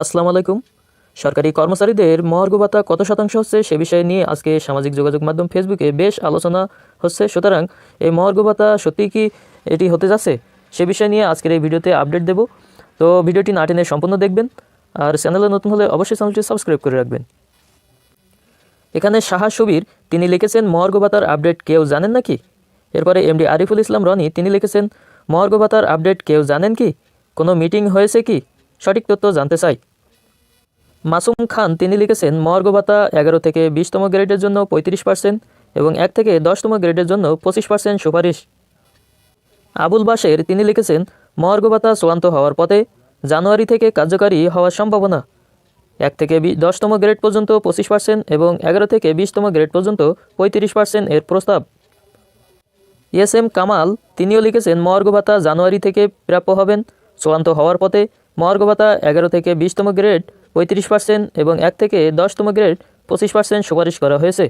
আসসালামু আলাইকুম। সরকারি কর্মচারীদের মহার্ঘ ভাতা কত শতাংশ হচ্ছে সে বিষয় নিয়ে আজকে সামাজিক যোগাযোগ মাধ্যম ফেসবুকে বেশ আলোচনা হচ্ছে। সুতরাং এই মহার্ঘ ভাতা সত্যিই কি এটি হতে যাচ্ছে সে বিষয় নিয়ে আজকের এই ভিডিওতে আপডেট দেব। তো ভিডিওটি না টেনে সম্পূর্ণ দেখবেন, আর চ্যানেলে নতুন হলে অবশ্যই চ্যানেলটি সাবস্ক্রাইব করে রাখবেন। এখানে সাহা সুবীর তিনি লিখেছেন, মহার্ঘ ভাতার আপডেট কেউ জানেন নাকি? এরপরে এমডি আরিফুল ইসলাম রনি তিনি লিখেছেন, মহার্ঘ ভাতার আপডেট কেউ জানেন কি? কোনো মিটিং হয়েছে কি? সঠিক তথ্য জানতে চাই। মাসুম খান তিনি লিখেছেন, মহার্ঘ ভাতা 11 থেকে 20তম গ্রেডের জন্য 35% এবং 1 থেকে 10তম গ্রেডের জন্য 25% সুপারিশ। আবুল বাশের তিনি লিখেছেন, মহার্ঘ ভাতা চূড়ান্ত হওয়ার পথে, জানুয়ারি থেকে কার্যকারী হওয়ার সম্ভাবনা। 1 থেকে 10তম গ্রেড পর্যন্ত 25% এবং 11 থেকে 20তম গ্রেড পর্যন্ত 35% এর প্রস্তাব। এম কামাল তিনিও লিখেছেন, মহার্ঘ ভাতা জানুয়ারি থেকে প্রাপ্য হবেন, চূড়ান্ত হওয়ার পথে। মহার্ঘ ভাতা 11 থেকে 20তম গ্রেড 35% এবং 1 থেকে 10তম গ্রেড 25% সুপারিশ করা হয়েছে।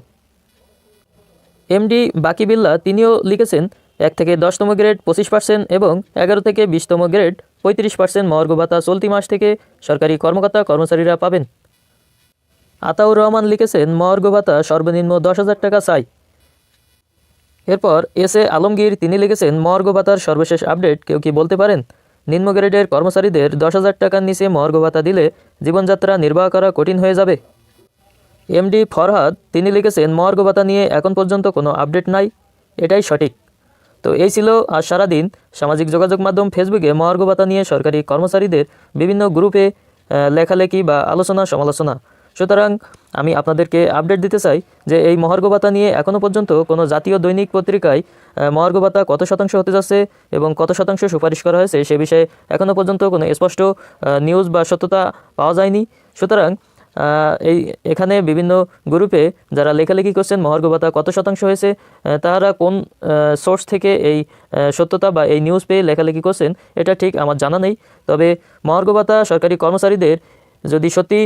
এমডি বাকিবিল্লা তিনিও লিখেছেন, 1 থেকে 10তম গ্রেড 25% এবং 11 থেকে 20তম গ্রেড 35% মহার্ঘ ভাতা চলতি মাস থেকে সরকারি কর্মকর্তা কর্মচারীরা পাবেন। আতাউর রহমান লিখেছেন, মহার্ঘ ভাতা সর্বনিম্ন 10,000 টাকা চাই। এরপর আলমগীর তিনি লিখেছেন, মহার্ঘ ভাতার সর্বশেষ আপডেট কেউ কি বলতে পারেন? নিম্ন গ্রেডের কর্মচারীদের 10,000 টাকার নিচে মহার্ঘ ভাতা দিলে জীবনযাত্রা নির্বাহ করা কঠিন হয়ে যাবে। এমডি ফরহাদ তিনি লিখেছেন, মহার্ঘ ভাতা নিয়ে এখন পর্যন্ত কোনো আপডেট নাই, এটাই সঠিক। তো এই ছিল আজ সারাদিন সামাজিক যোগাযোগ মাধ্যম ফেসবুকে মহার্ঘ ভাতা নিয়ে সরকারি কর্মচারীদের বিভিন্ন গ্রুপে লেখালেখি বা আলোচনা সমালোচনা। সুতরাং আমি আপনাদেরকে আপডেট দিতে চাই যে এই মহার্ঘ ভাতা নিয়ে এখনও পর্যন্ত কোনো জাতীয় দৈনিক পত্রিকায় মহার্ঘ ভাতা কত শতাংশ হতে যাচ্ছে এবং কত শতাংশ সুপারিশ করা হয়েছে সে বিষয়ে এখনও পর্যন্ত কোনো স্পষ্ট নিউজ বা সত্যতা পাওয়া যায়নি। সুতরাং এখানে বিভিন্ন গ্রুপে যারা লেখালেখি করছেন মহার্ঘ ভাতা কত শতাংশ হয়েছে, তারা কোন সোর্স থেকে এই সত্যতা বা এই নিউজ পেয়ে লেখালেখি করছেন এটা ঠিক আমার জানা নেই। তবে মহার্ঘ ভাতা সরকারি কর্মচারীদের যদি সত্যি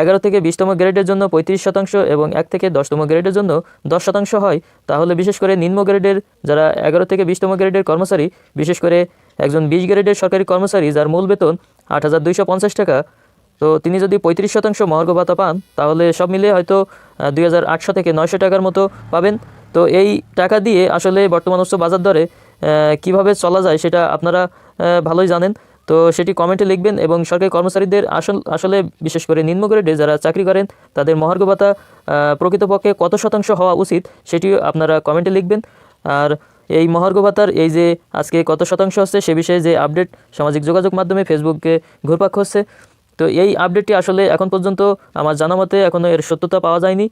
11 থেকে 20তম গ্রেডের জন্য 35% এবং 1 থেকে 10তম গ্রেডের জন্য 10% হয়, তাহলে বিশেষ করে নিম্ন গ্রেডের যারা 11 থেকে 20তম গ্রেডের কর্মচারী, বিশেষ করে একজন 20 গ্রেডের সরকারি কর্মচারী যার মূল বেতন 8,250 টাকা, তো তিনি যদি 35% মহার্ঘ ভাতা পান তাহলে সব মিলিয়ে হয়তো 2,800 থেকে 900 টাকার মতো পাবেন। তো এই টাকা দিয়ে আসলে বর্তমান উচ্চ বাজার দরে কিভাবে চলা যায় সেটা আপনারা ভালোই জানেন। তো সেটি কমেন্টে লিখবেন এবং সরকারি কর্মচারীদের আসলে বিশেষ করে নিম্ন গ্রেডে যারা চাকরি করেন তাদের মহার্ঘ ভাতা প্রকৃতপক্ষে কত শতাংশ হওয়া উচিত সেটিও আপনারা কমেন্টে লিখবেন। আর এই মহার্ঘ ভাতার এই যে আজকে কত শতাংশ হচ্ছে সে বিষয়ে যে আপডেট সামাজিক যোগাযোগ মাধ্যমে ফেসবুকে ঘুরপাক হচ্ছে, তো এই আপডেটটি আসলে এখন পর্যন্ত আমার জানা মতে এখনও এর সত্যতা পাওয়া যায়নি।